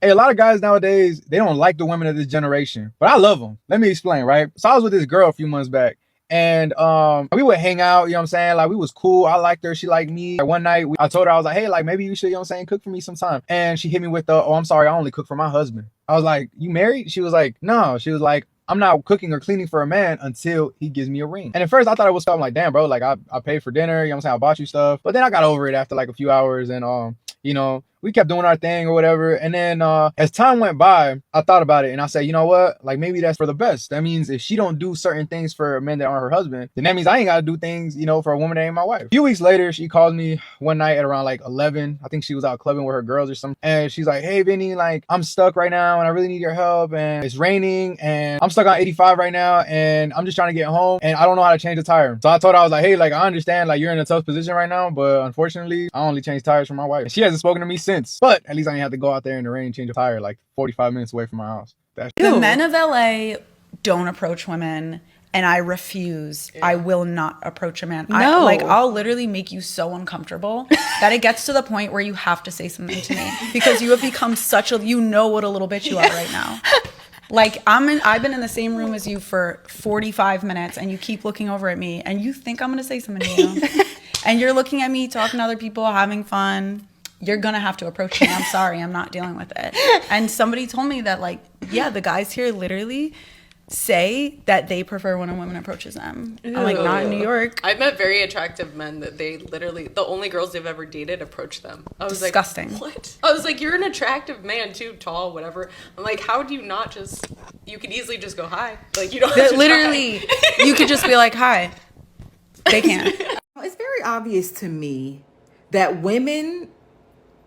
Hey, a lot of guys nowadays, they don't like the women of this generation, but I love them. Let me explain, right? So I was with this girl a few months back, and we would hang out, you know what I'm saying? Like, we was cool. I liked her, she liked me. Like, one night I told her, I was like, hey, like, maybe you should, you know what I'm saying, cook for me sometime. And she hit me with the, oh, I'm sorry, I only cook for my husband. I was like, you married? She was like, no. She was like, I'm not cooking or cleaning for a man until he gives me a ring. And at first I thought it was something like, damn, bro, like I paid for dinner, you know what I'm saying? I bought you stuff. But then I got over it after like a few hours, and you know, we kept doing our thing or whatever. And then as time went by, I thought about it and I said, you know what? Like, maybe that's for the best. That means if she don't do certain things for men that aren't her husband, then that means I ain't got to do things, you know, for a woman that ain't my wife. A few weeks later, she called me one night at around like 11. I think she was out clubbing with her girls or something. And she's like, hey, Vinny, like, I'm stuck right now and I really need your help. And it's raining and I'm stuck on 85 right now. And I'm just trying to get home and I don't know how to change the tire. So I told her, I was like, hey, like, I understand, like, you're in a tough position right now, but unfortunately, I only change tires for my wife. And she hasn't spoken to me since. But at least I didn't have to go out there in the rain and change a tire like 45 minutes away from my house. The men of LA don't approach women, and I refuse. Yeah. I will not approach a man. No. I'll literally make you so uncomfortable that it gets to the point where you have to say something to me because you have become you know what a little bitch you are right now. Like, I've been in the same room as you for 45 minutes and you keep looking over at me and you think I'm going to say something to you. And you're looking at me, talking to other people, having fun. You're going to have to approach me. I'm sorry. I'm not dealing with it. And somebody told me that, like, yeah, the guys here literally say that they prefer when a woman approaches them. Ew. I'm like, not in New York. I've met very attractive men that they literally, the only girls they've ever dated approach them. I was disgusting. Like, what? I was like, you're an attractive man too, tall, whatever. I'm like, how do you not just, you could easily just go hi. Like, you don't have to literally, try. You could just be like, hi. They can't. It's very obvious to me that women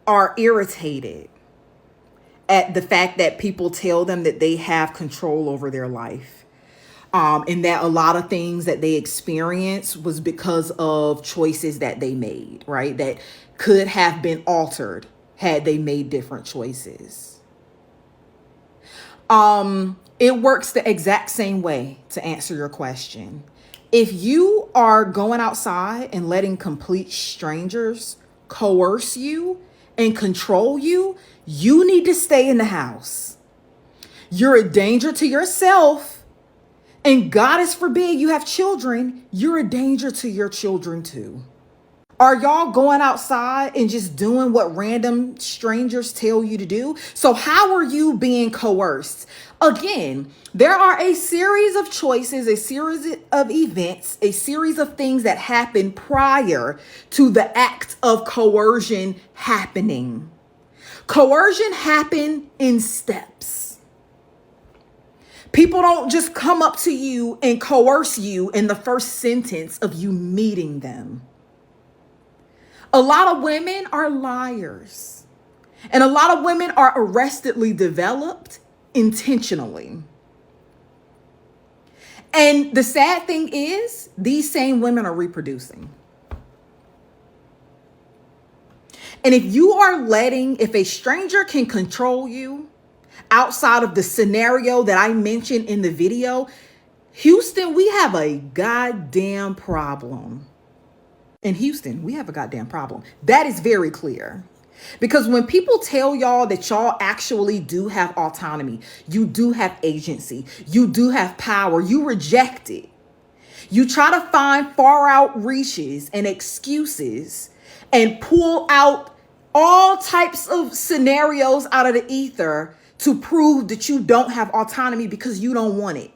are irritated at the fact that people tell them that they have control over their life. And that a lot of things that they experience was because of choices that they made, right? That could have been altered had they made different choices. It works the exact same way, to answer your question. If you are going outside and letting complete strangers coerce you and control you, you need to stay in the house. You're a danger to yourself, and God forbid you have children, you're a danger to your children too. Are y'all going outside and just doing what random strangers tell you to do? So how are you being coerced? Again, there are a series of choices, a series of events, a series of things that happen prior to the act of coercion happening. Coercion happens in steps. People don't just come up to you and coerce you in the first sentence of you meeting them. A lot of women are liars, and a lot of women are arrestedly developed intentionally. And the sad thing is, these same women are reproducing. And if a stranger can control you outside of the scenario that I mentioned in the video, Houston, we have a goddamn problem. In Houston, we have a goddamn problem. That is very clear. Because when people tell y'all that y'all actually do have autonomy, you do have agency, you do have power, you reject it. You try to find far out reaches and excuses and pull out all types of scenarios out of the ether to prove that you don't have autonomy because you don't want it.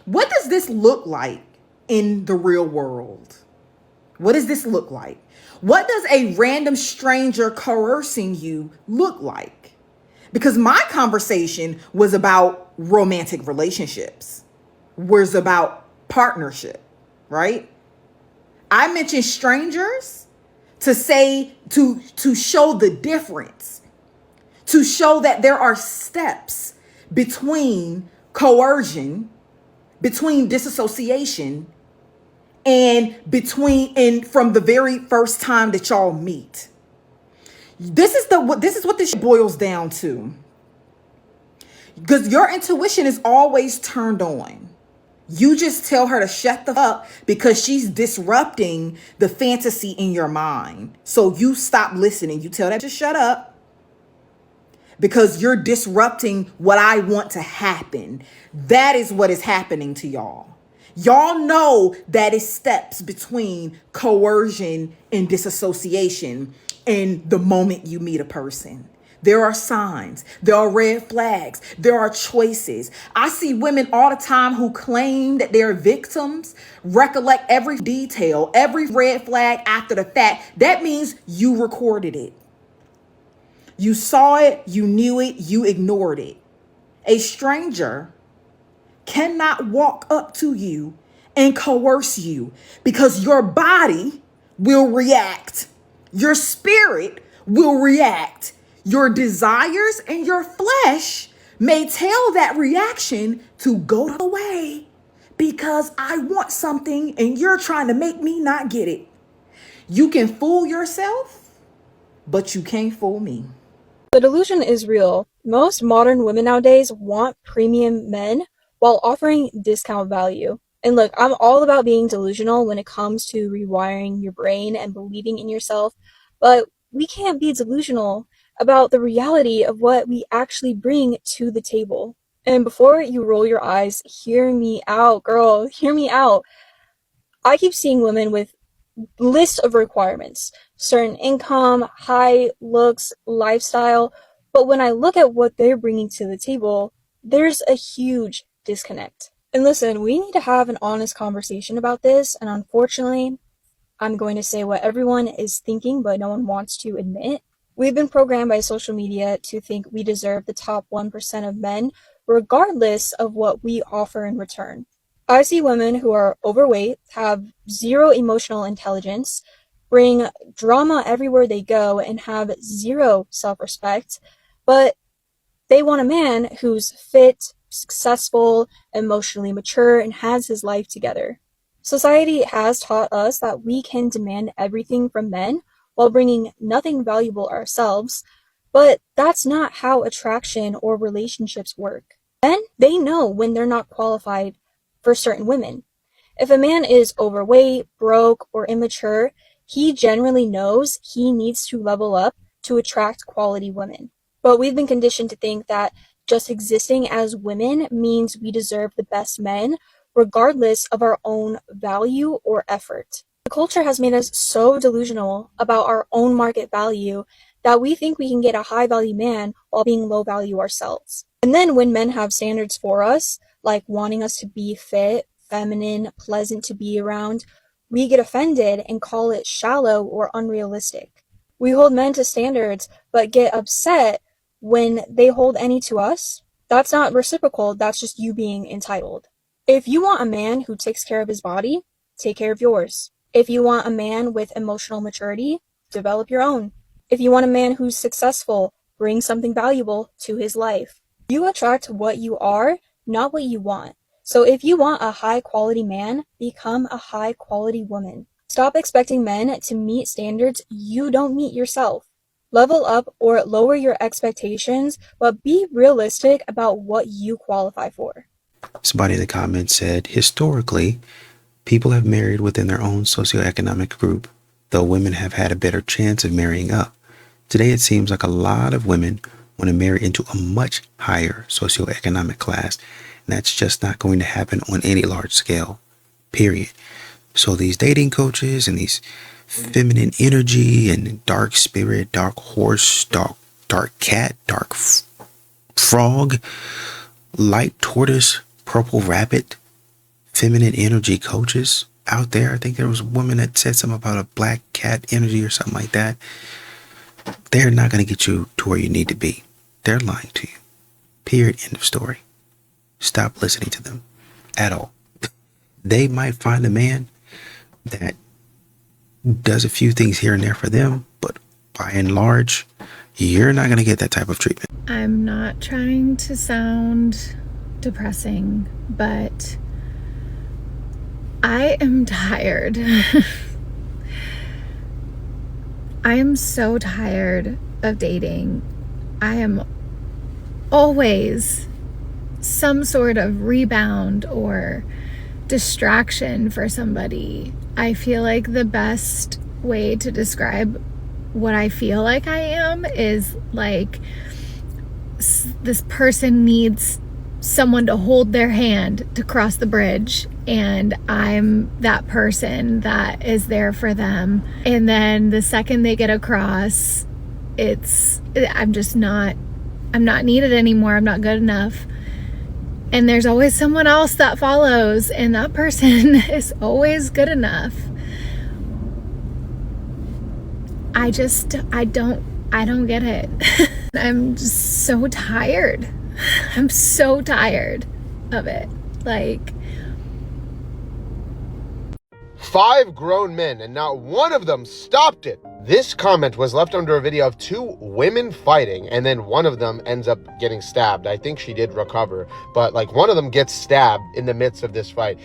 What does this look like in the real world? What does this look like? What does a random stranger coercing you look like? Because my conversation was about romantic relationships, was about partnership, right? I mentioned strangers to show the difference, to show that there are steps between coercion, between disassociation, and from the very first time that y'all meet. This is what this boils down to. Because your intuition is always turned on. You just tell her to shut the fuck up because she's disrupting the fantasy in your mind. So you stop listening. You tell that to shut up because you're disrupting what I want to happen. That is what is happening to y'all. Y'all know that it's steps between coercion and disassociation in the moment you meet a person. There are signs, there are red flags, there are choices. I see women all the time who claim that they're victims, recollect every detail, every red flag after the fact. That means you recorded it. You saw it, you knew it, you ignored it. A stranger cannot walk up to you and coerce you because your body will react. Your spirit will react. Your desires and your flesh may tell that reaction to go away because I want something and you're trying to make me not get it. You can fool yourself, but you can't fool me. The delusion is real. Most modern women nowadays want premium men while offering discount value. And look, I'm all about being delusional when it comes to rewiring your brain and believing in yourself, but we can't be delusional about the reality of what we actually bring to the table. And before you roll your eyes, hear me out, girl, hear me out. I keep seeing women with list of requirements, certain income, height, looks, lifestyle, but when I look at what they're bringing to the table, there's a huge disconnect. And listen, we need to have an honest conversation about this, and unfortunately, I'm going to say what everyone is thinking, but no one wants to admit. We've been programmed by social media to think we deserve the top 1% of men, regardless of what we offer in return. I see women who are overweight, have zero emotional intelligence, bring drama everywhere they go, and have zero self-respect, but they want a man who's fit, successful, emotionally mature, and has his life together. Society has taught us that we can demand everything from men while bringing nothing valuable ourselves, but that's not how attraction or relationships work. Men, they know when they're not qualified for certain women. If a man is overweight, broke, or immature, he generally knows he needs to level up to attract quality women. But we've been conditioned to think that just existing as women means we deserve the best men, regardless of our own value or effort. The culture has made us so delusional about our own market value that we think we can get a high value man while being low value ourselves. And then when men have standards for us, like wanting us to be fit, feminine, pleasant to be around, we get offended and call it shallow or unrealistic. We hold men to standards, but get upset when they hold any to us. That's not reciprocal, that's just you being entitled. If you want a man who takes care of his body, take care of yours. If you want a man with emotional maturity, develop your own. If you want a man who's successful, bring something valuable to his life. You attract what you are, not what you want. So if you want a high quality man, become a high quality woman. Stop expecting men to meet standards you don't meet yourself. Level up or lower your expectations, but be realistic about what you qualify for. Somebody in the comments said, historically, people have married within their own socioeconomic group, though women have had a better chance of marrying up. Today, it seems like a lot of women want to marry into a much higher socioeconomic class, and that's just not going to happen on any large scale, period. So these dating coaches and these feminine energy and dark spirit, dark horse, dark cat, dark frog, light tortoise, purple rabbit, feminine energy coaches out there. I think there was a woman that said something about a black cat energy or something like that. They're not going to get you to where you need to be. They're lying to you. Period. End of story. Stop listening to them at all. They might find a man that does a few things here and there for them, but by and large, you're not going to get that type of treatment. I'm not trying to sound depressing, but I am tired. I am so tired of dating. I am always some sort of rebound or distraction for somebody. I feel like the best way to describe what I feel like I am is like this person needs someone to hold their hand to cross the bridge, and I'm that person that is there for them. And then the second they get across, I'm not needed anymore. I'm not good enough. And there's always someone else that follows, and that person is always good enough. I don't get it. I'm just so tired. I'm so tired of it. Like, 5 grown men and not one of them stopped it. This comment was left under a video of 2 women fighting, and then one of them ends up getting stabbed. I think she did recover, but like one of them gets stabbed in the midst of this fight.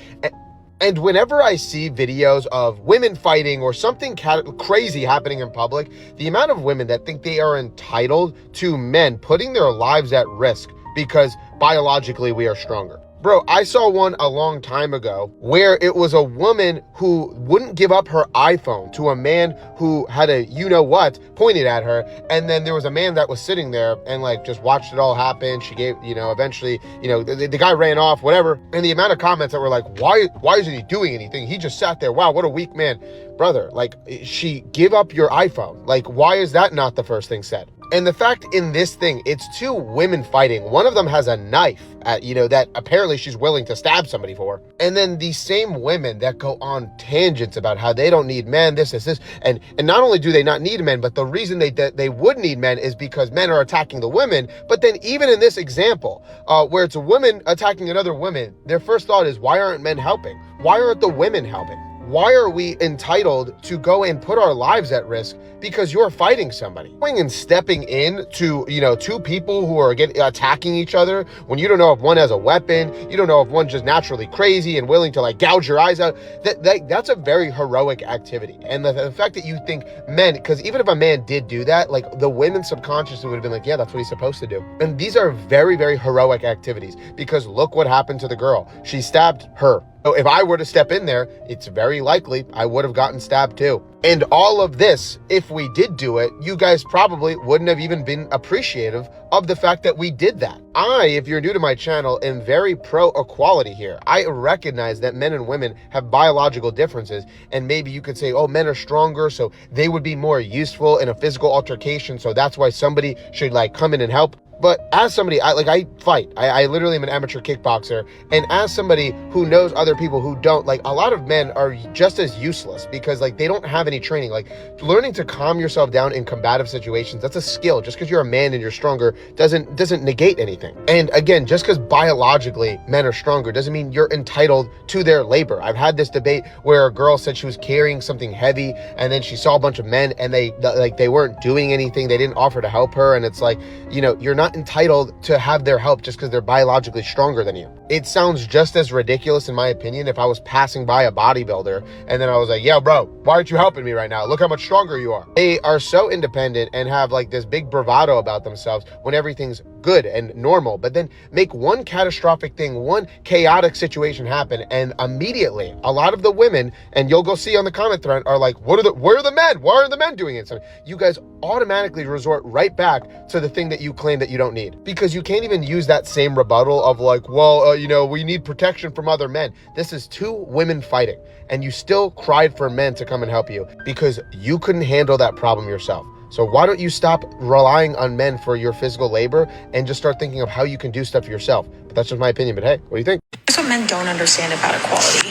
And whenever I see videos of women fighting or something crazy happening in public, the amount of women that think they are entitled to men putting their lives at risk because biologically we are stronger. Bro, I saw one a long time ago where it was a woman who wouldn't give up her iPhone to a man who had a you-know-what pointed at her, and then there was a man that was sitting there and like just watched it all happen. She gave, eventually, the guy ran off, whatever, and the amount of comments that were like, why isn't he doing anything? He just sat there. Wow, what a weak man. Brother, like, she give up your iPhone. Like, why is that not the first thing said? And the fact in this thing, it's 2 women fighting. One of them has a knife that apparently she's willing to stab somebody for. And then these same women that go on tangents about how they don't need men, this. And not only do they not need men, but the reason they would need men is because men are attacking the women. But then even in this example, where it's a woman attacking another woman, their first thought is, why aren't men helping? Why aren't the women helping? Why are we entitled to go and put our lives at risk because you're fighting somebody? Going and stepping in to, 2 people who are attacking each other when you don't know if one has a weapon, you don't know if one's just naturally crazy and willing to like gouge your eyes out. That's a very heroic activity. And the fact that you think men, because even if a man did do that, like the women subconsciously would have been like, yeah, that's what he's supposed to do. And these are very, very heroic activities because look what happened to the girl. She stabbed her. So if I were to step in there, it's very likely I would have gotten stabbed too. And all of this, if we did do it, you guys probably wouldn't have even been appreciative of the fact that we did that. If you're new to my channel, am very pro-equality here. I recognize that men and women have biological differences, and maybe you could say, oh, men are stronger, so they would be more useful in a physical altercation, so that's why somebody should like come in and help. But as somebody, I fight. I literally am an amateur kickboxer. And as somebody who knows other people who don't, like a lot of men are just as useless because like they don't have any training. Like learning to calm yourself down in combative situations, that's a skill. Just because you're a man and you're stronger doesn't negate anything. And again, just because biologically men are stronger doesn't mean you're entitled to their labor. I've had this debate where a girl said she was carrying something heavy and then she saw a bunch of men and they weren't doing anything. They didn't offer to help her. And it's like, you're not entitled to have their help just because they're biologically stronger than you. It sounds just as ridiculous in my opinion if I was passing by a bodybuilder and then I was like, yeah, bro, why aren't you helping me right now? Look how much stronger you are. They are so independent and have like this big bravado about themselves when everything's good and normal, but then make one catastrophic thing, one chaotic situation happen, and immediately a lot of the women, and you'll go see on the comment thread, are like, where are the men? Why aren't the men doing it? So you guys automatically resort right back to the thing that you claim that you don't need, because you can't even use that same rebuttal of like, well, we need protection from other men. This is 2 women fighting, and you still cried for men to come and help you because you couldn't handle that problem yourself. So why don't you stop relying on men for your physical labor and just start thinking of how you can do stuff for yourself? But that's just my opinion. But hey, what do you think? Here's what men don't understand about equality.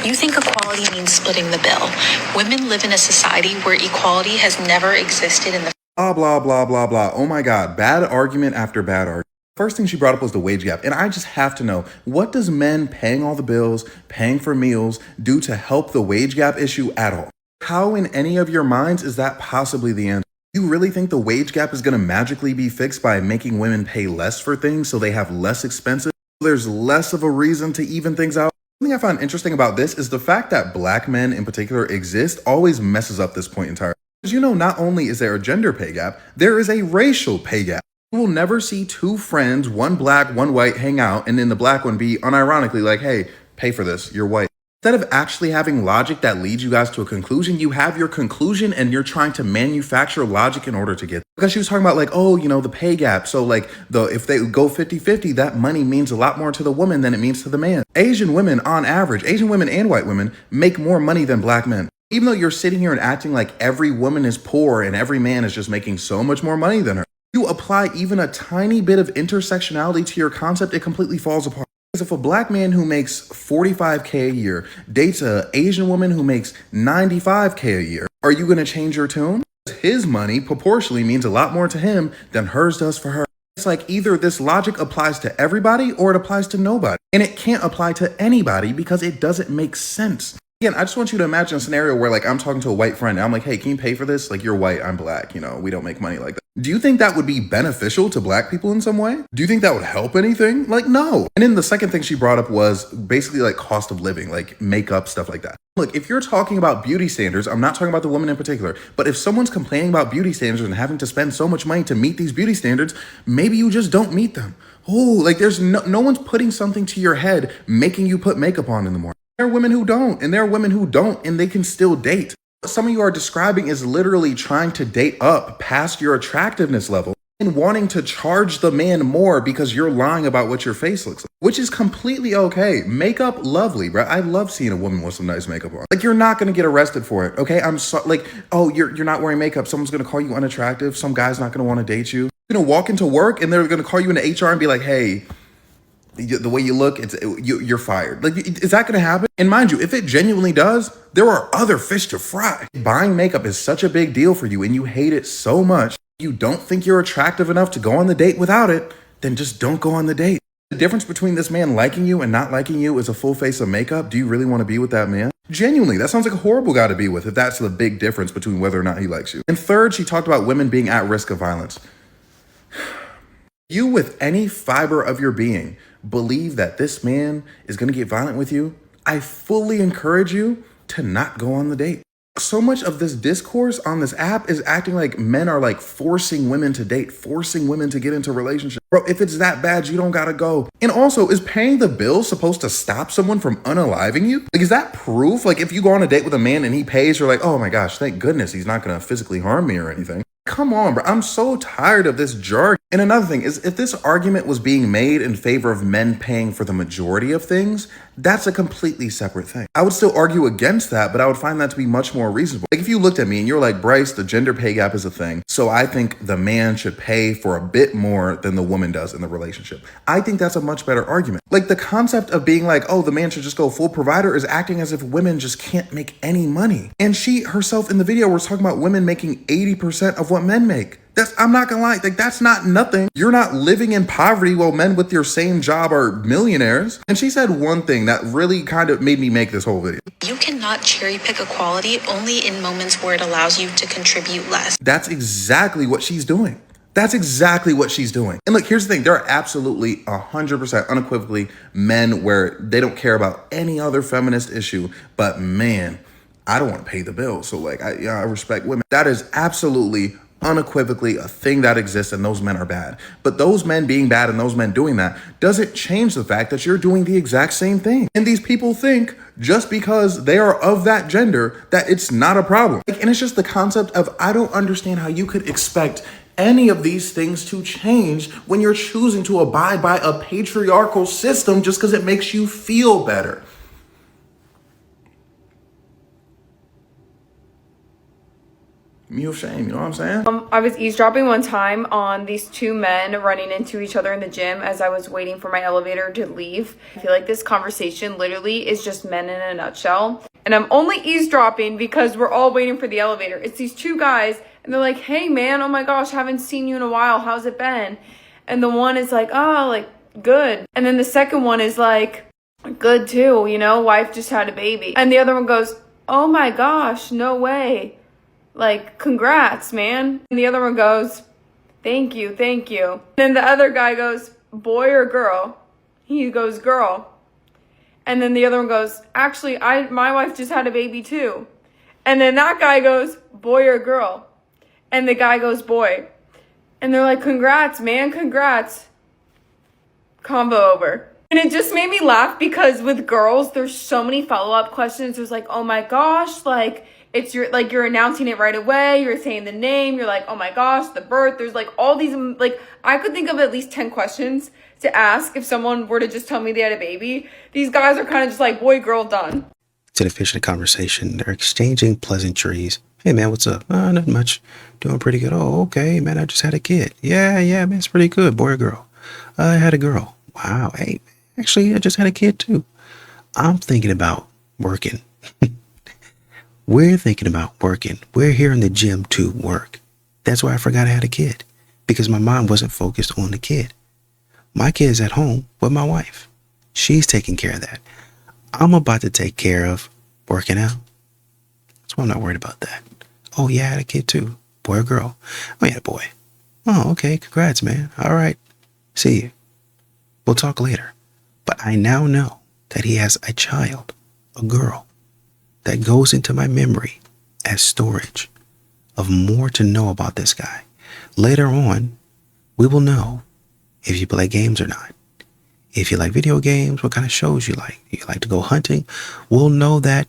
You think equality means splitting the bill. Women live in a society where equality has never existed in the blah, blah, blah, blah, blah. Oh my God, bad argument after bad argument. First thing she brought up was the wage gap. And I just have to know, what does men paying all the bills, paying for meals, do to help the wage gap issue at all? How in any of your minds is that possibly the answer? You really think the wage gap is going to magically be fixed by making women pay less for things so they have less expenses? There's less of a reason to even things out? Something I find interesting about this is the fact that black men in particular exist always messes up this point entirely. Because not only is there a gender pay gap, there is a racial pay gap. You will never see 2 friends, one black, one white, hang out, and then the black one be unironically like, hey, pay for this, you're white. Instead of actually having logic that leads you guys to a conclusion, you have your conclusion and you're trying to manufacture logic in order to get. Because she was talking about like, oh, you know, the pay gap. So like if they go 50-50, that money means a lot more to the woman than it means to the man. Asian women on average, Asian women and white women make more money than black men. Even though you're sitting here and acting like every woman is poor and every man is just making so much more money than her, you apply even a tiny bit of intersectionality to your concept, it completely falls apart. Because if a black man who makes $45K a year dates an Asian woman who makes $95K a year, are you going to change your tune? His money proportionally means a lot more to him than hers does for her. It's like either this logic applies to everybody or it applies to nobody. And it can't apply to anybody because it doesn't make sense. Again, I just want you to imagine a scenario where like I'm talking to a white friend and I'm like, hey, can you pay for this? Like, you're white, I'm black, you know, we don't make money like that. Do you think that would be beneficial to black people in some way? Do you think that would help anything? Like, no. And then the second thing she brought up was basically like cost of living, like makeup, stuff like that. Look, if you're talking about beauty standards, I'm not talking about the woman in particular, but if someone's complaining about beauty standards and having to spend so much money to meet these beauty standards, maybe you just don't meet them. Oh, like there's no one's putting something to your head, making you put makeup on in the morning. There are women who don't, and there are women who don't, and they can still date. What some of you are describing is literally trying to date up past your attractiveness level and wanting to charge the man more because you're lying about what your face looks like, which is completely okay. Makeup, lovely, bro. I love seeing a woman with some nice makeup on. Like, you're not gonna get arrested for it, okay? I'm so like, oh, you're not wearing makeup. Someone's gonna call you unattractive. Some guy's not gonna want to date you. You're gonna walk into work and they're gonna call you into HR and be like, hey, the way you look, you're fired. Like, is that going to happen? And mind you, if it genuinely does, there are other fish to fry. Buying makeup is such a big deal for you and you hate it so much, you don't think you're attractive enough to go on the date without it, then just don't go on the date. The difference between this man liking you and not liking you is a full face of makeup. Do you really want to be with that man? Genuinely, that sounds like a horrible guy to be with if that's the big difference between whether or not he likes you. And third, she talked about women being at risk of violence. You, with any fiber of your being, believe that this man is going to get violent with you, I fully encourage you to not go on the date. So much of this discourse on this app is acting like men are like forcing women to date, forcing women to get into relationships. Bro, if it's that bad, you don't gotta go. And also, is paying the bill supposed to stop someone from unaliving you? Like, is that proof? Like, if you go on a date with a man and he pays, you're like, oh my gosh, thank goodness he's not gonna physically harm me or anything. Come on, bro. I'm so tired of this jargon. And another thing is, if this argument was being made in favor of men paying for the majority of things, that's a completely separate thing. I would still argue against that, but I would find that to be much more reasonable. Like, if you looked at me and you're like, Bryce, the gender pay gap is a thing, so I think the man should pay for a bit more than the woman does in the relationship. I think that's a much better argument. Like, the concept of being like, oh, the man should just go full provider is acting as if women just can't make any money. And she herself in the video was talking about women making 80% of what men make. I'm not gonna lie, like, that's not nothing. You're not living in poverty while men with your same job are millionaires. And she said one thing that really kind of made me make this whole video. You cannot cherry pick equality only in moments where it allows you to contribute less. That's exactly what she's doing. That's exactly what she's doing. And look, here's the thing. There are absolutely 100% unequivocally men where they don't care about any other feminist issue, but man, I don't want to pay the bill. So like, I respect women. That is absolutely unequivocally a thing that exists, and those men are bad. But those men being bad and those men doing that doesn't change the fact that you're doing the exact same thing. And these people think just because they are of that gender that it's not a problem. And it's just the concept of, I don't understand how you could expect any of these things to change when you're choosing to abide by a patriarchal system just because it makes you feel better. Me of shame, you know what I'm saying? I was eavesdropping one time on these two men running into each other in the gym as I was waiting for my elevator to leave. I feel like this conversation literally is just men in a nutshell. And I'm only eavesdropping because we're all waiting for the elevator. It's these two guys and they're like, hey man, oh my gosh, haven't seen you in a while. How's it been? And the one is like, oh, like good. And then the second one is like, good too, you know, wife just had a baby. And the other one goes, oh my gosh, no way. Like, congrats, man. And the other one goes, thank you, thank you. And then the other guy goes, boy or girl? He goes, girl. And then the other one goes, actually, my wife just had a baby too. And then that guy goes, boy or girl? And the guy goes, boy. And they're like, congrats, man, congrats. Combo over. And it just made me laugh because with girls, there's so many follow-up questions. There's like, oh my gosh, like it's you're announcing it right away. You're saying the name. You're like, oh my gosh, the birth. There's like all these, like I could think of at least 10 questions to ask if someone were to just tell me they had a baby. These guys are kind of just like, boy, girl, done. To the fish of the conversation, they're exchanging pleasantries. Hey man, what's up? Not much. Doing pretty good. Oh, okay, man, I just had a kid. Yeah, man, it's pretty good. Boy or girl? I had a girl. Wow. Hey, actually, I just had a kid too. I'm thinking about working. We're thinking about working. We're here in the gym to work. That's why I forgot I had a kid, because my mind wasn't focused on the kid. My kid's at home with my wife. She's taking care of that. I'm about to take care of working out. That's why I'm not worried about that. Oh yeah, I had a kid too. Boy or girl? Oh yeah, boy. Oh, okay. Congrats, man. All right. See you. We'll talk later. But I now know that he has a child, a girl, that goes into my memory as storage of more to know about this guy. Later on, we will know if you play games or not. If you like video games, what kind of shows you like. You like to go hunting? We'll know that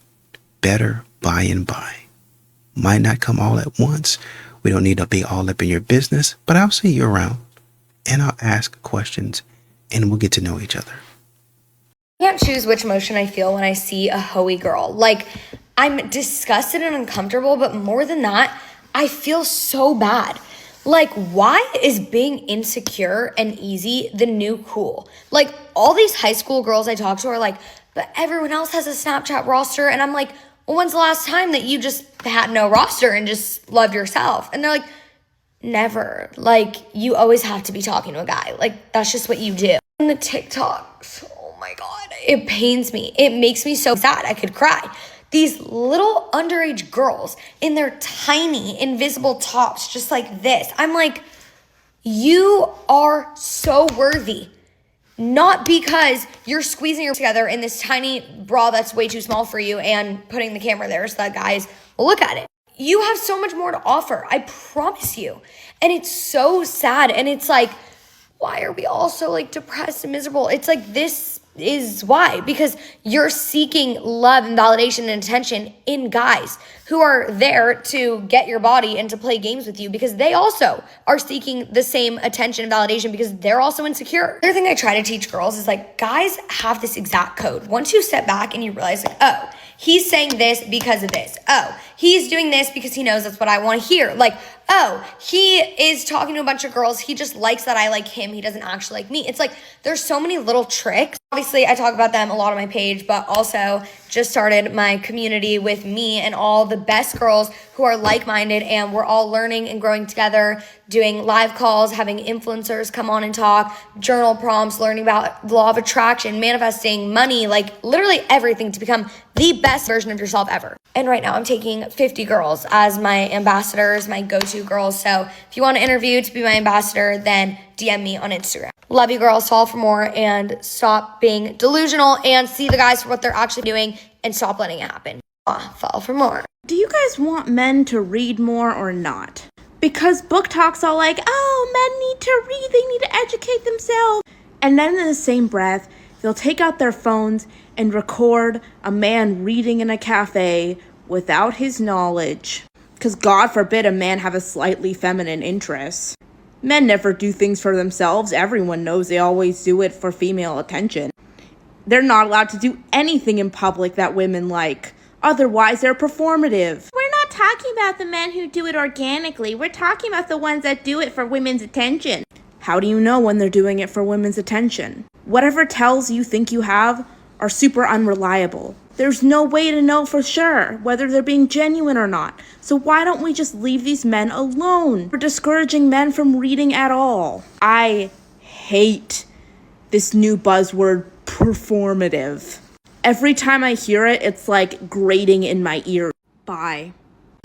better by and by. Might not come all at once. We don't need to be all up in your business, but I'll see you around and I'll ask questions and we'll get to know each other. I can't choose which emotion I feel when I see a hoey girl. Like, I'm disgusted and uncomfortable, but more than that, I feel so bad. Like, why is being insecure and easy the new cool? Like, all these high school girls I talk to are like, but everyone else has a Snapchat roster. And I'm like, well, when's the last time that you just had no roster and just loved yourself? And they're like, never. Like, you always have to be talking to a guy. Like, that's just what you do. And the TikToks, oh my God, it pains me. It makes me so sad. I could cry. These little underage girls in their tiny invisible tops, just like this. I'm like, you are so worthy. Not because you're squeezing your together in this tiny bra that's way too small for you and putting the camera there so that guys will look at it. You have so much more to offer. I promise you. And it's so sad. And it's like, why are we all so like depressed and miserable? It's like, this is why, because you're seeking love and validation and attention in guys who are there to get your body and to play games with you, because they also are seeking the same attention and validation because they're also insecure. The other thing I try to teach girls is like, guys have this exact code. Once you step back and you realize like, oh, he's saying this because of this. Oh, he's doing this because he knows that's what I want to hear. Like, oh, he is talking to a bunch of girls. He just likes that I like him. He doesn't actually like me. It's like, there's so many little tricks. Obviously, I talk about them a lot on my page, but also just started my community with me and all the best girls who are like-minded, and we're all learning and growing together, doing live calls, having influencers come on and talk, journal prompts, learning about the law of attraction, manifesting, money, like literally everything to become the best version of yourself ever. And right now I'm taking 50 girls as my ambassadors, my go-to girls. So if you want to interview to be my ambassador, then DM me on Instagram. Love you girls, fall for more, and stop being delusional and see the guys for what they're actually doing and stop letting it happen. Fall for more. Do you guys want men to read more or not? Because book talks are like, oh, men need to read, they need to educate themselves. And then in the same breath, they'll take out their phones and record a man reading in a cafe without his knowledge. Because God forbid a man have a slightly feminine interest. Men never do things for themselves. Everyone knows they always do it for female attention. They're not allowed to do anything in public that women like. Otherwise, they're performative. We're not talking about the men who do it organically. We're talking about the ones that do it for women's attention. How do you know when they're doing it for women's attention? Whatever tells you think you have are super unreliable. There's no way to know for sure whether they're being genuine or not. So why don't we just leave these men alone? We're discouraging men from reading at all. I hate this new buzzword, performative. Every time I hear it, it's like grating in my ear. Bye.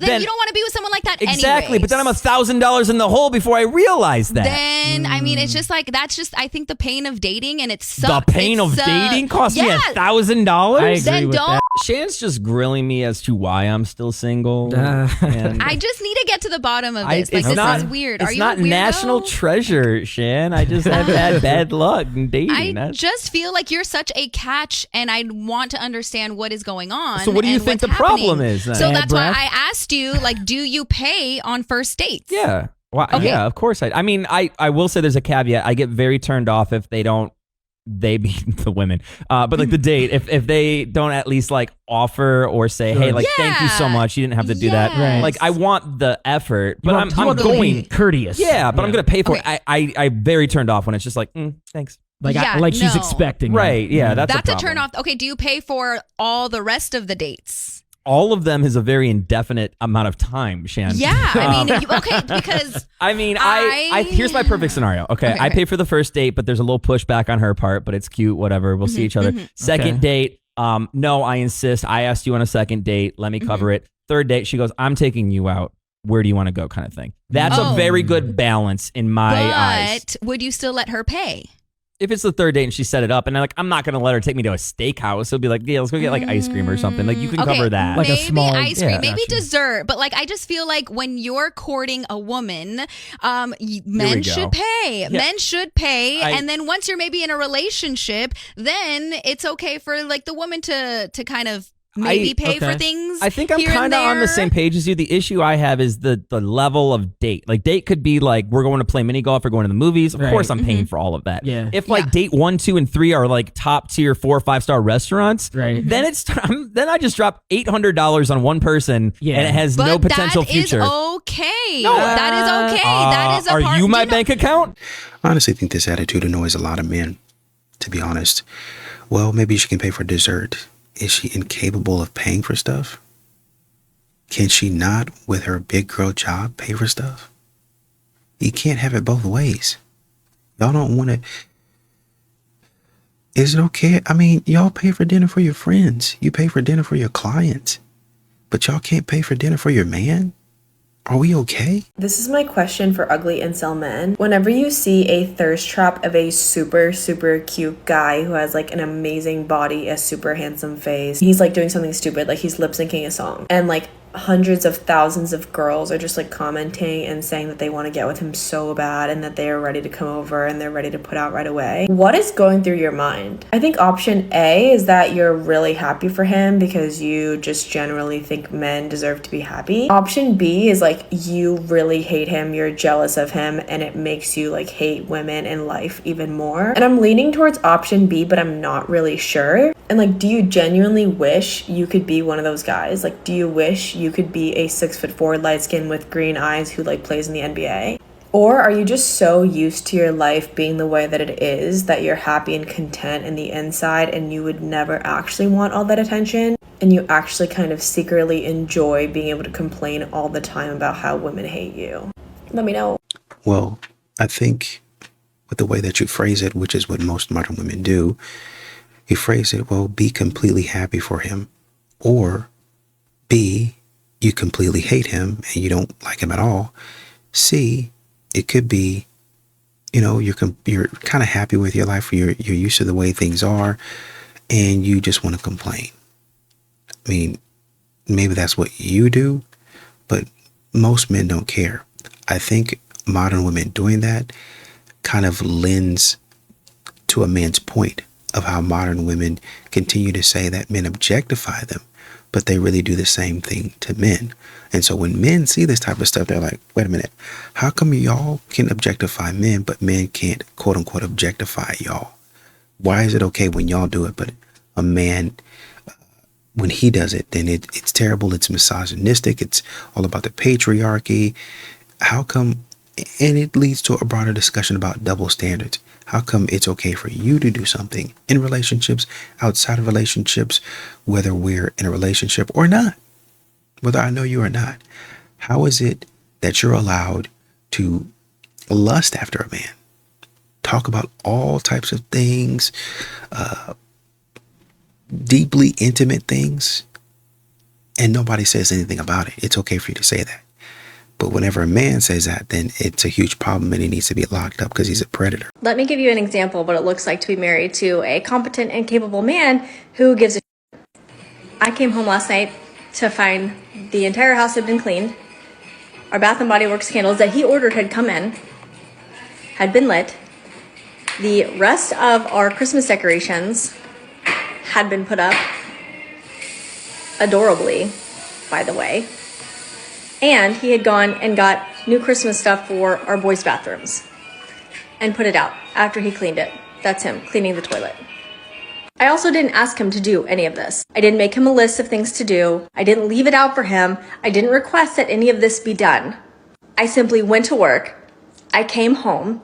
Then you don't want to be with someone like that Exactly, anyways. but then I'm $1,000 in the hole before I realize that. Then, I mean, it's just like, that's just, I think, the pain of dating, and it sucks. The pain of dating cost me $1,000? Then don't Shan's just grilling me as to why I'm still single. And I just need to get to the bottom of this. it's This not, is weird. It's Are you not a weirdo? national treasure, Shan. I just have had bad luck in dating. I just feel like you're such a catch, and I want to understand what is going on. So what do you and think what's the problem happening. is then? So Bad that's why breath? I asked you, like, do you pay on first dates? Yeah. Well, Okay. yeah, of course. I mean, I will say there's a caveat. I get very turned off if they don't, they be the women, but like the date, if they don't at least like offer or say, hey, like, thank you so much. You didn't have to do that. Right. Like, I want the effort, but You I'm want to going be courteous. Yeah, but I'm going to pay for it. I'm very turned off when it's just like, thanks. Like she's expecting. Right. Yeah. That's That's a a problem. turn off. Okay, do you pay for all the rest of the dates? All of them is a very indefinite amount of time, Shan. Yeah, I mean, okay, because I mean, I here's my perfect scenario. Okay, I pay for the first date, but there's a little pushback on her part, but it's cute, whatever. We'll see each other. Second date, no, I insist. I asked you on a second date. Let me cover it. Third date, she goes, I'm taking you out. Where do you want to go? Kind of thing. That's a very good balance in my eyes. But would you still let her pay? If it's the third date and she set it up, and I'm not going to let her take me to a steakhouse. It'll be like, yeah, let's go get like ice cream or something. Like, you can cover that. Maybe ice cream, maybe dessert. But like, I just feel like when you're courting a woman, men should pay. Yeah. Men should pay, and then once you're maybe in a relationship, then it's okay for like the woman to kind of maybe pay for things. I think I'm here and kind of on the there. same page as you. The issue I have is the level of date. Like, date could be like, we're going to play mini golf or going to the movies. Of course, I'm paying for all of that. Yeah. If like date 1, 2, and 3 are like top tier 4 or 5 star restaurants, then it's then I just drop $800 on one person, and it has no potential future. That is okay. That is okay. That is a Are part. you my bank account? I honestly think this attitude annoys a lot of men, to be honest. Well, maybe she can pay for dessert. Is she incapable of paying for stuff? Can she not, with her big girl job, pay for stuff? You can't have it both ways. Y'all don't want to. Is it okay? I mean, y'all pay for dinner for your friends. You pay for dinner for your clients. But y'all can't pay for dinner for your man? Are we okay? This is my question for ugly incel men. Whenever you see a thirst trap of a super, super cute guy who has like an amazing body, a super handsome face, he's like doing something stupid, like he's lip syncing a song, and like hundreds of thousands of girls are just like commenting and saying that they want to get with him so bad and that they are ready to come over and they're ready to put out right away. What is going through your mind? I think option A is that you're really happy for him because you just generally think men deserve to be happy. Option B is like you really hate him, you're jealous of him, and it makes you like hate women in life even more. And I'm leaning towards option B, but I'm not really sure. And like, do you genuinely wish you could be one of those guys? Like, do you wish you could be a 6'4" light skin with green eyes who like plays in the NBA? Or are you just so used to your life being the way that it is that you're happy and content in the inside and you would never actually want all that attention? And you actually kind of secretly enjoy being able to complain all the time about how women hate you? Let me know. Well, I think with the way that you phrase it, which is what most modern women do, you phrase it, well, be completely happy for him. Or B, you completely hate him and you don't like him at all. C, it could be, you know, you're kind of happy with your life, or you're used to the way things are, and you just want to complain. I mean, maybe that's what you do, but most men don't care. I think modern women doing that kind of lends to a man's point of how modern women continue to say that men objectify them, but they really do the same thing to men. And so when men see this type of stuff, they're like, wait a minute, how come y'all can objectify men, but men can't, quote unquote, objectify y'all? Why is it okay when y'all do it, but a man, when he does it, then it's terrible, it's misogynistic, it's all about the patriarchy. How come? And it leads to a broader discussion about double standards. How come it's okay for you to do something in relationships, outside of relationships, whether we're in a relationship or not, whether I know you or not? How is it that you're allowed to lust after a man, talk about all types of things, deeply intimate things, and nobody says anything about it? It's okay for you to say that. But whenever a man says that, then it's a huge problem and he needs to be locked up because he's a predator. Let me give you an example of what it looks like to be married to a competent and capable man who gives a I came home last night to find the entire house had been cleaned. Our Bath and Body Works candles that he ordered had come in, had been lit. The rest of our Christmas decorations had been put up, adorably, by the way. And he had gone and got new Christmas stuff for our boys' bathrooms and put it out after he cleaned it. That's him cleaning the toilet. I also didn't ask him to do any of this. I didn't make him a list of things to do. I didn't leave it out for him. I didn't request that any of this be done. I simply went to work. I came home.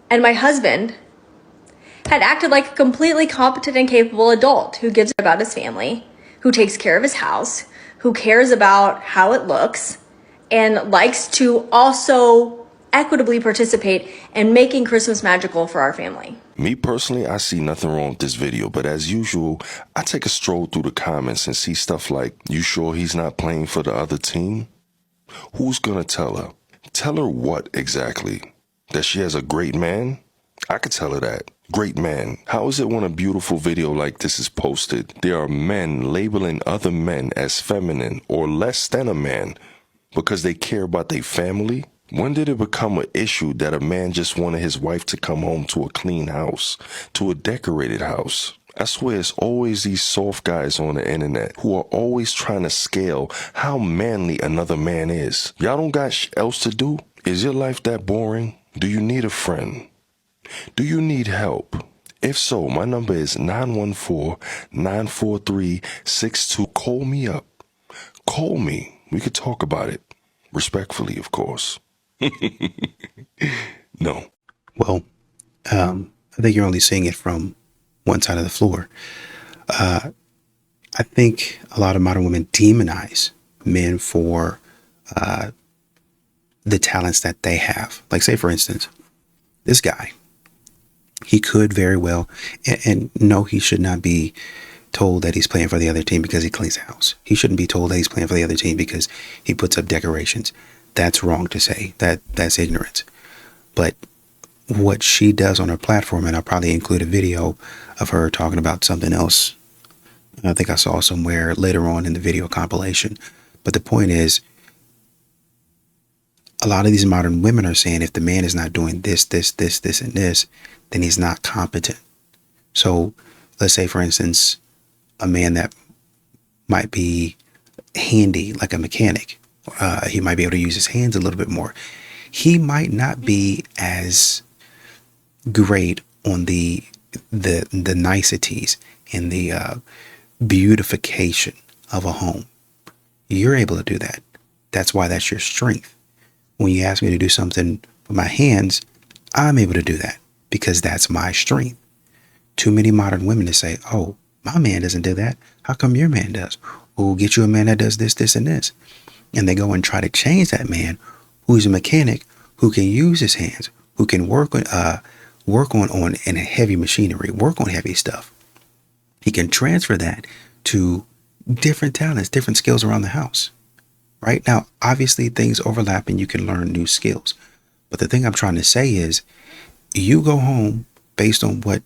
And my husband had acted like a completely competent and capable adult who gives about his family, who takes care of his house, who cares about how it looks, and likes to also equitably participate in making Christmas magical for our family. Me personally, I see nothing wrong with this video, but as usual, I take a stroll through the comments and see stuff like, you sure he's not playing for the other team? Who's gonna tell her? Tell her what exactly? That she has a great man? I could tell her that. Great man. How is it when a beautiful video like this is posted, there are men labeling other men as feminine or less than a man because they care about their family? When did it become an issue that a man just wanted his wife to come home to a clean house, to a decorated house? I swear it's always these soft guys on the internet who are always trying to scale how manly another man is. Y'all don't got else to do? Is your life that boring? Do you need a friend? Do you need help? If so, my number is 914-943-62. Call me up. Call me. We could talk about it. Respectfully, of course. No. Well, I think you're only seeing it from one side of the floor. I think a lot of modern women demonize men for the talents that they have. Like, say, for instance, this guy, he could very well, and no, he should not be told that he's playing for the other team because he cleans the house. He shouldn't be told that he's playing for the other team because he puts up decorations. That's wrong to say. That's ignorance. But what she does on her platform, and I'll probably include a video of her talking about something else. I think I saw somewhere later on in the video compilation. But the point is, a lot of these modern women are saying if the man is not doing this, and this, then he's not competent. So let's say, for instance, a man that might be handy, like a mechanic. He might be able to use his hands a little bit more. He might not be as great on the niceties and the beautification of a home. You're able to do that. That's why that's your strength. When you ask me to do something with my hands, I'm able to do that because that's my strength. Too many modern women to say, oh, my man doesn't do that. How come your man does? Oh, get you a man that does this, this, and this. And they go and try to change that man who's a mechanic, who can use his hands, who can work on in heavy machinery, work on heavy stuff. He can transfer that to different talents, different skills around the house. Right now, obviously things overlap and you can learn new skills. But the thing I'm trying to say is, you go home based on what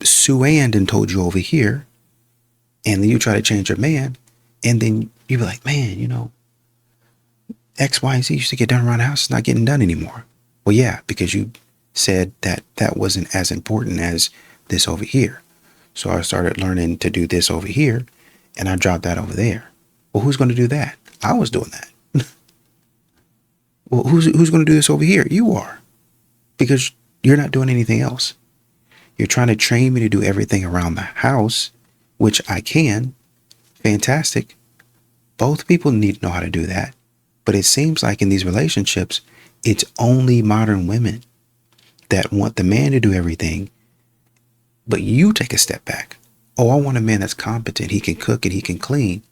Sue Ann done told you over here, and then you try to change your man, and then you be like, man, you know, X, Y, and Z used to get done around the house. It's not getting done anymore. Well, yeah, because you said that that wasn't as important as this over here. So I started learning to do this over here, and I dropped that over there. Well, who's going to do that? I was doing that. Well, who's going to do this over here? You are. Because you're not doing anything else. You're trying to train me to do everything around the house, which I can. Fantastic. Both people need to know how to do that. But it seems like in these relationships, it's only modern women that want the man to do everything. But you take a step back. Oh, I want a man that's competent. He can cook and he can clean.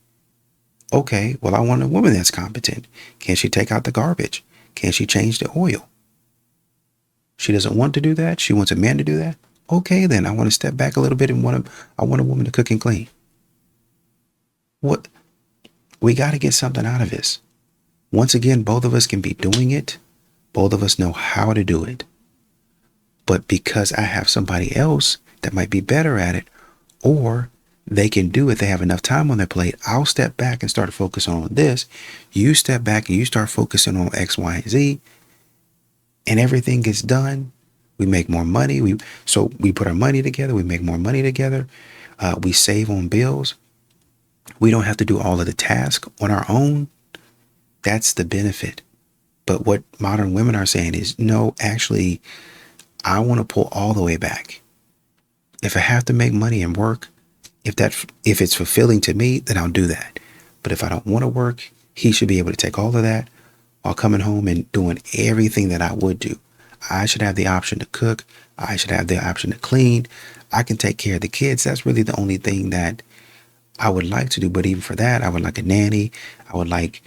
Okay, well, I want a woman that's competent. Can she take out the garbage? Can she change the oil? She doesn't want to do that. She wants a man to do that. Okay, then I want to step back a little bit and I want a woman to cook and clean. What? We got to get something out of this. Once again, both of us can be doing it. Both of us know how to do it. But because I have somebody else that might be better at it, or They can do it. They have enough time on their plate. I'll step back and start to focus on this. You step back and you start focusing on X, Y, and Z, and everything gets done. We make more money. We put our money together. We make more money together. We save on bills. We don't have to do all of the tasks on our own. That's the benefit. But what modern women are saying is, no, actually, I want to pull all the way back. If I have to make money and work, if it's fulfilling to me, then I'll do that. But if I don't want to work, he should be able to take all of that while coming home and doing everything that I would do. I should have the option to cook. I should have the option to clean. I can take care of the kids. That's really the only thing that I would like to do. But even for that, I would like a nanny. I would like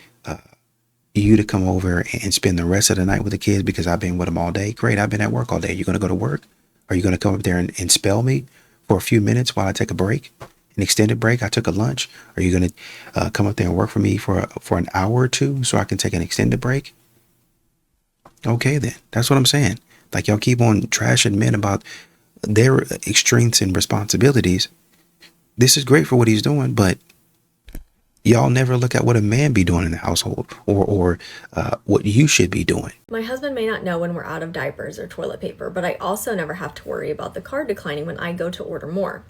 you to come over and spend the rest of the night with the kids because I've been with them all day. Great. I've been at work all day. You're going to go to work? Are you going to come up there and spell me for a few minutes while I take a break, an extended break? I took a lunch. Are you going to come up there and work for me for an hour or two so I can take an extended break? Okay, then. That's what I'm saying. Like, y'all keep on trashing men about their strengths and responsibilities. This is great for what he's doing, but y'all never look at what a man be doing in the household or what you should be doing. My husband may not know when we're out of diapers or toilet paper, but I also never have to worry about the card declining when I go to order more.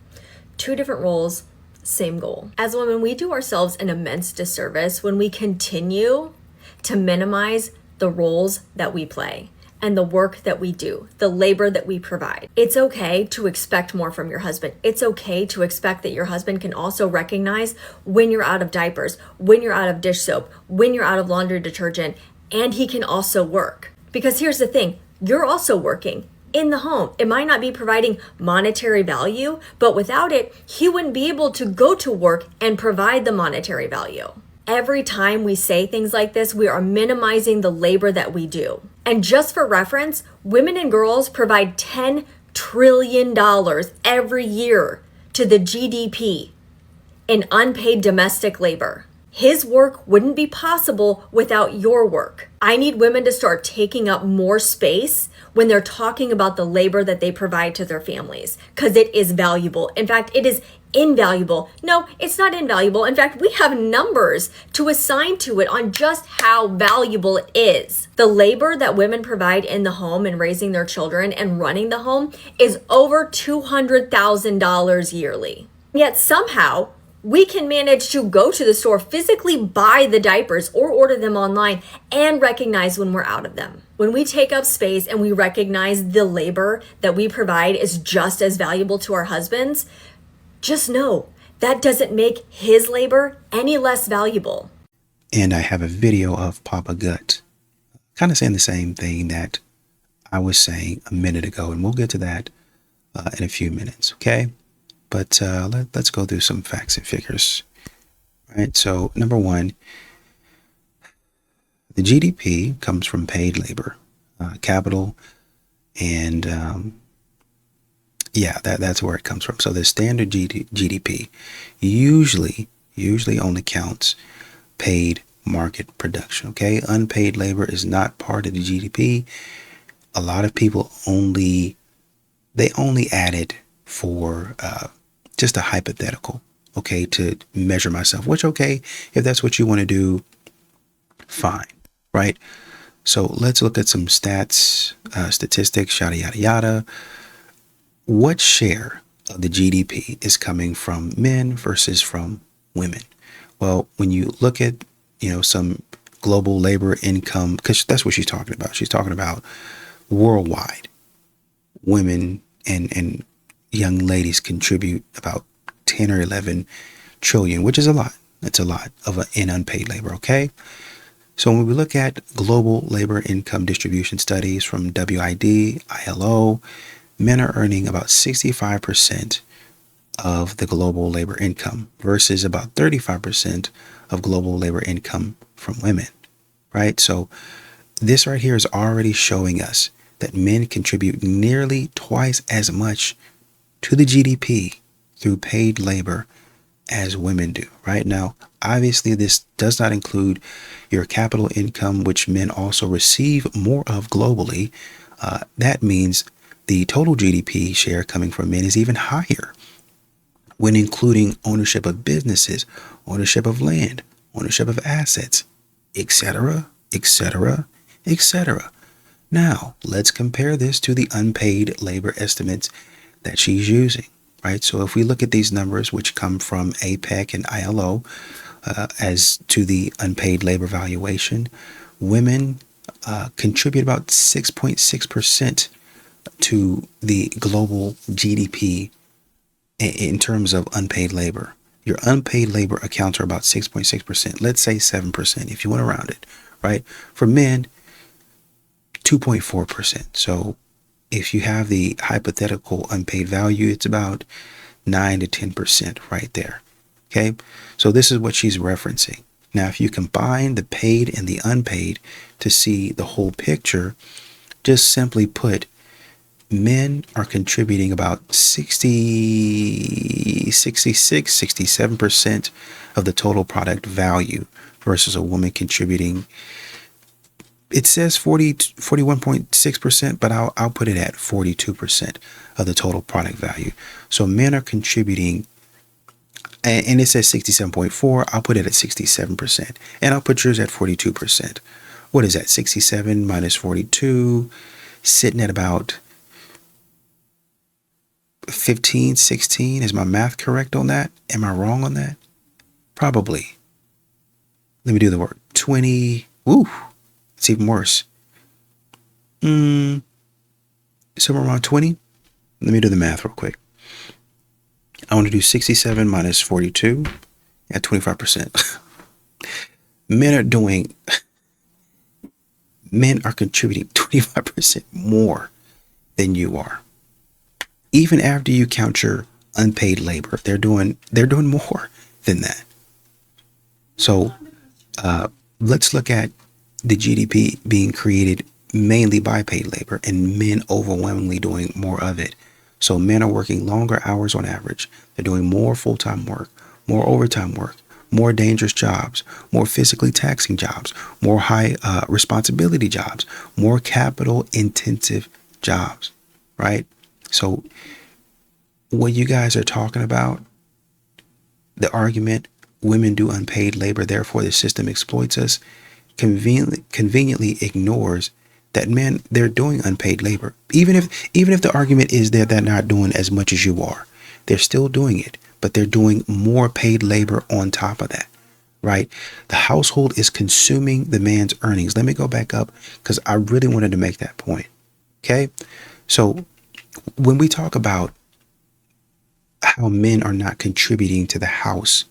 2 different roles, same goal. As women, we do ourselves an immense disservice when we continue to minimize the roles that we play and the work that we do, the labor that we provide. It's okay to expect more from your husband. It's okay to expect that your husband can also recognize when you're out of diapers, when you're out of dish soap, when you're out of laundry detergent, and he can also work. Because here's the thing, you're also working in the home. It might not be providing monetary value, but without it, he wouldn't be able to go to work and provide the monetary value. Every time we say things like this, we are minimizing the labor that we do. And just for reference, women and girls provide $10 trillion every year to the GDP in unpaid domestic labor. His work wouldn't be possible without your work. I need women to start taking up more space when they're talking about the labor that they provide to their families, because it is valuable. In fact, it is invaluable. No, it's not invaluable. In fact, we have numbers to assign to it on just how valuable it is. The labor that women provide in the home and raising their children and running the home is over $200,000 yearly. Yet somehow, we can manage to go to the store, physically buy the diapers or order them online and recognize when we're out of them. When we take up space and we recognize the labor that we provide is just as valuable to our husbands, just know that doesn't make his labor any less valuable. And I have a video of Papa Gut kind of saying the same thing that I was saying a minute ago, and we'll get to that in a few minutes, okay? But let's go through some facts and figures. Right. So number one, the GDP comes from paid labor, capital, and that's where it comes from. So the standard GDP usually only counts paid market production. Okay, unpaid labor is not part of the GDP. A lot of people only add it for just a hypothetical, okay, to measure myself, which, okay, if that's what you want to do, fine, right? So let's look at some stats, statistics, yada, yada, yada. What share of the GDP is coming from men versus from women? Well, when you look at, some global labor income, because that's what she's talking about. She's talking about worldwide, women and young ladies contribute about 10 or 11 trillion, which is a lot. That's a lot in unpaid labor, okay? So when we look at global labor income distribution studies from WID, ILO, men are earning about 65% of the global labor income versus about 35% of global labor income from women, right? So this right here is already showing us that men contribute nearly twice as much to the GDP through paid labor as women do. Right now, obviously, this does not include your capital income, which men also receive more of globally. That means the total GDP share coming from men is even higher. when including ownership of businesses, ownership of land, ownership of assets, etc., etc., etc. Now, let's compare this to the unpaid labor estimates that she's using, right? So if we look at these numbers, which come from APEC and ILO, as to the unpaid labor valuation, women contribute about 6.6% to the global GDP in terms of unpaid labor. Your unpaid labor accounts for about 6.6%. Let's say 7% if you want to round it, right? For men, 2.4%. So if you have the hypothetical unpaid value, it's about 9 to 10% right there. Okay, so this is what she's referencing. Now, if you combine the paid and the unpaid to see the whole picture, just simply put, men are contributing about 67% of the total product value versus a woman contributing, it says 41.6%, but I'll put it at 42% of the total product value. So men are contributing, and it says 67.4, I'll put it at 67%, and I'll put yours at 42%. What is that? 67 minus 42, sitting at about 15, 16. Is my math correct on that? Am I wrong on that? Probably. Let me do the work. 20. Woo. It's even worse. Somewhere around 20. Let me do the math real quick. I want to do 67 minus 42 at 25%. Men are contributing 25% more than you are. Even after you count your unpaid labor, they're doing more than that. So let's look at the GDP being created mainly by paid labor and men overwhelmingly doing more of it. So men are working longer hours on average. They're doing more full-time work, more overtime work, more dangerous jobs, more physically taxing jobs, more high responsibility jobs, more capital intensive jobs, right? So what you guys are talking about, the argument, women do unpaid labor, therefore the system exploits us, conveniently ignores that men, they're doing unpaid labor. Even if the argument is that they're not doing as much as you are, they're still doing it, but they're doing more paid labor on top of that, right? The household is consuming the man's earnings. Let me go back up because I really wanted to make that point. Okay. So when we talk about how men are not contributing to the house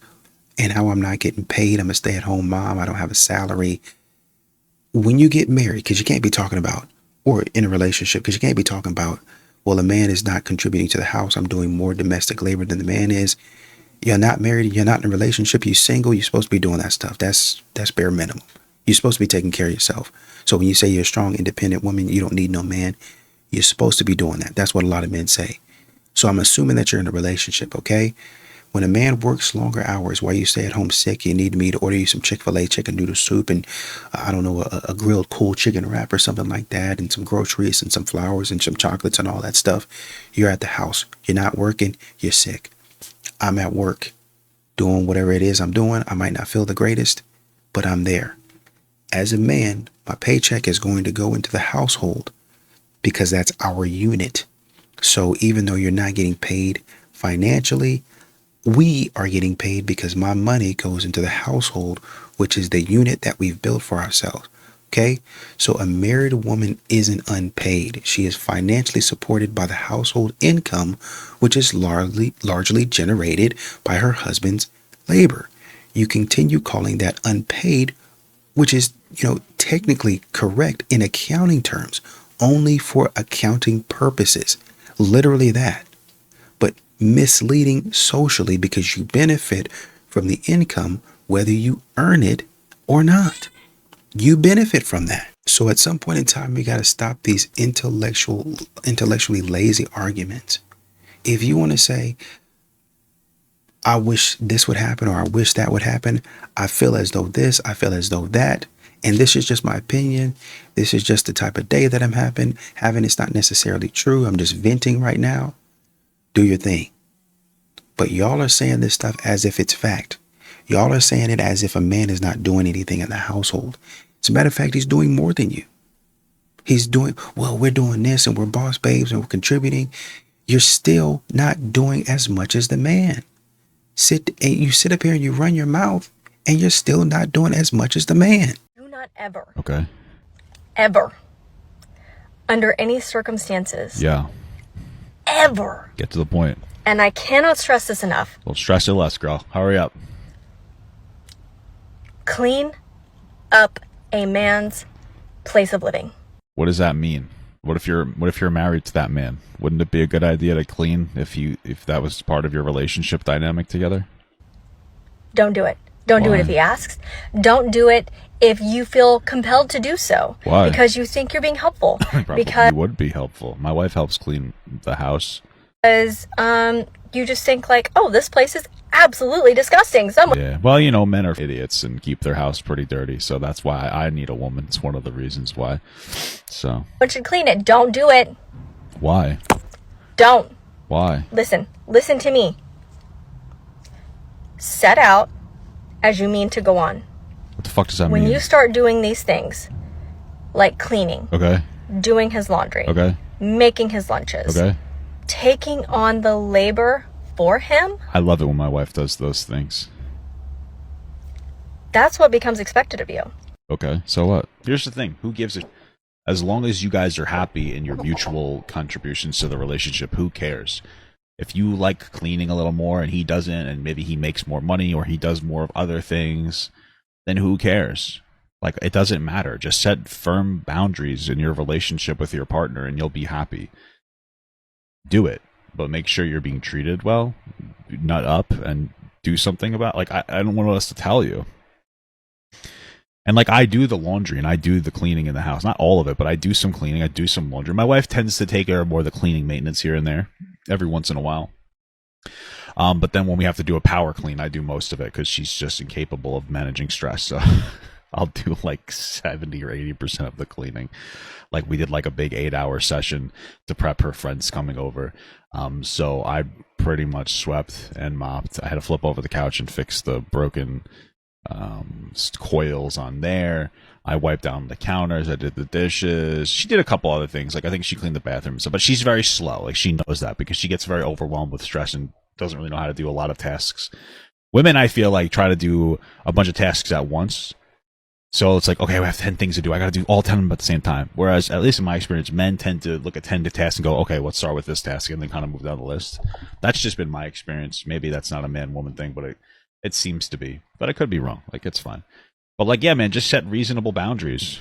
and how I'm not getting paid, I'm a stay-at-home mom, I don't have a salary. When you get married, because you can't be talking about, or in a relationship, because you can't be talking about, well, a man is not contributing to the house, I'm doing more domestic labor than the man is. You're not married, you're not in a relationship, you're single, you're supposed to be doing that stuff. That's bare minimum. You're supposed to be taking care of yourself. So when you say you're a strong, independent woman, you don't need no man, you're supposed to be doing that. That's what a lot of men say. So I'm assuming that you're in a relationship, okay? When a man works longer hours while you stay at home sick, you need me to order you some Chick-fil-A chicken noodle soup and, I don't know, a grilled cool chicken wrap or something like that, and some groceries and some flowers and some chocolates and all that stuff. You're at the house. You're not working. You're sick. I'm at work doing whatever it is I'm doing. I might not feel the greatest, but I'm there. As a man, my paycheck is going to go into the household because that's our unit. So even though you're not getting paid financially, we are getting paid because my money goes into the household, which is the unit that we've built for ourselves. Okay. So a married woman isn't unpaid. She is financially supported by the household income, which is largely generated by her husband's labor. You continue calling that unpaid, which is, technically correct in accounting terms, only for accounting purposes. Literally that. But misleading socially because you benefit from the income whether you earn it or not. You benefit from that. So at some point in time, we got to stop these intellectually lazy arguments. If you want to say, I wish this would happen or I wish that would happen, I feel as though this, I feel as though that, and this is just my opinion. This is just the type of day that I'm having. It's not necessarily true. I'm just venting right now. Do your thing. But y'all are saying this stuff as if it's fact. Y'all are saying it as if a man is not doing anything in the household. As a matter of fact, he's doing more than you. He's doing, well, we're doing this and we're boss babes and we're contributing. You're still not doing as much as the man. You sit up here and you run your mouth and you're still not doing as much as the man. Do not ever, Okay. ever, under any circumstances, Yeah. ever, Get to the point. and I cannot stress this enough, Well, stress it less, girl. Hurry up. clean up a man's place of living. What does that mean? What if you're married to that man? Wouldn't it be a good idea to clean if that was part of your relationship dynamic together? Don't do it. Don't do Why? it if he asks. Don't do it if you feel compelled to do so. Why? Because you think you're being helpful. Probably because would be helpful. My wife helps clean the house. you just think like, oh, this place is absolutely disgusting. Someone Yeah. Well, you know, men are idiots and keep their house pretty dirty, so that's why I need a woman. It's one of the reasons why. So. should clean it. Don't do it. Why? Don't. Why? Listen to me. Set out as you mean to go on. What the fuck does that When mean? you start doing these things, like cleaning, Okay. doing his laundry, Okay. making his lunches, Okay. taking on the labor for him, I love it when my wife does those things. that's what becomes expected of you. Okay. So what? Here's the thing. Who gives a... As long as you guys are happy in your mutual contributions to the relationship, who cares? If you like cleaning a little more and he doesn't, and maybe he makes more money or he does more of other things, then who cares? Like, it doesn't matter. Just set firm boundaries in your relationship with your partner and you'll be happy. Do it, but make sure you're being treated well, nut up, and do something about, like, I don't want us to tell you. And like, I do the laundry and I do the cleaning in the house. Not all of it, but I do some cleaning. I do some laundry. My wife tends to take care of more of the cleaning maintenance here and there every once in a while. But then when we have to do a power clean, I do most of it because she's just incapable of managing stress. So I'll do like 70 or 80% of the cleaning. Like, we did like a big 8-hour session to prep her friends coming over. So I pretty much swept and mopped. I had to flip over the couch and fix the broken coils on there. I wiped down the counters. I did the dishes. She did a couple other things. Like, I think she cleaned the bathroom. So, but she's very slow. Like, she knows that because she gets very overwhelmed with stress and doesn't really know how to do a lot of tasks. Women, I feel like, try to do a bunch of tasks at once. So it's like, okay, we have 10 things to do. I got to do all 10 of them at the same time. Whereas, at least in my experience, men tend to look at 10 tasks and go, okay, let's start with this task, and then kind of move down the list. That's just been my experience. Maybe that's not a man-woman thing, but it seems to be. But I could be wrong. Like, it's fine. But like, yeah, man, just set reasonable boundaries.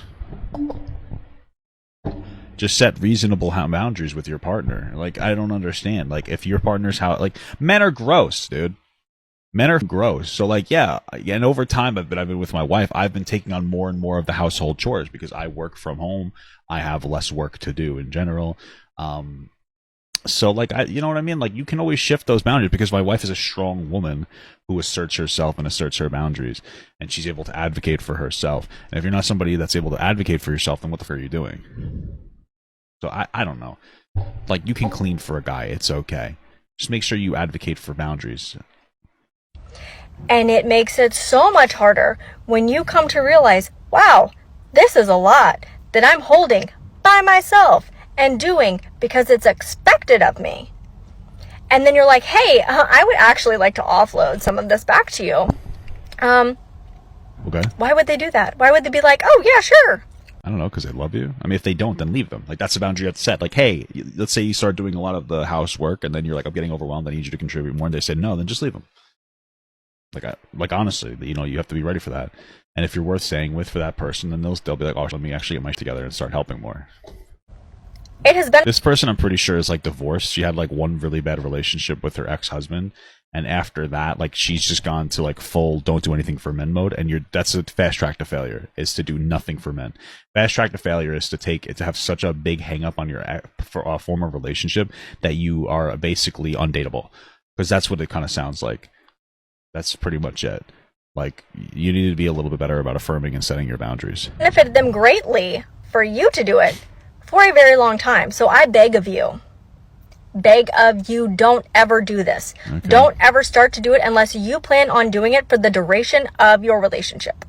Just set reasonable boundaries with your partner. Like, I don't understand. Like, if your partner's like, men are gross, dude. Men are gross. So like, yeah, and over time I've been with my wife, I've been taking on more and more of the household chores because I work from home. I have less work to do in general. So like, you know what I mean? Like, you can always shift those boundaries because my wife is a strong woman who asserts herself and asserts her boundaries, and she's able to advocate for herself. And if you're not somebody that's able to advocate for yourself, then what the fuck are you doing? So I don't know. Like, you can clean for a guy. It's okay. Just make sure you advocate for boundaries. And it makes it so much harder when you come to realize, wow, this is a lot that I'm holding by myself and doing because it's expected of me. And then you're like, hey, I would actually like to offload some of this back to you. Okay. Why would they do that? Why would they be like, oh, yeah, sure. I don't know, because they love you. I mean, if they don't, then leave them. Like, that's the boundary you have to set. Like, hey, let's say you start doing a lot of the housework, and then you're like, I'm getting overwhelmed. I need you to contribute more. And they say no, then just leave them. Like honestly, you know, you have to be ready for that. And if you're worth staying with for that person, then they'll be like, oh, let me actually get my shit together and start helping more. It has been. This person, I'm pretty sure, is like divorced. She had like one really bad relationship with her ex-husband, and after that, like, she's just gone to like full don't do anything for men mode. And that's a fast track to failure, is to do nothing for men. Fast track to failure is to have such a big hang up on your former relationship that you are basically undateable, because that's what it kind of sounds like. That's pretty much it. Like, you need to be a little bit better about affirming and setting your boundaries. Benefited them greatly for you to do it for a very long time. So I beg of you, beg of you, don't ever do this. Okay. Don't ever start to do it unless you plan on doing it for the duration of your relationship.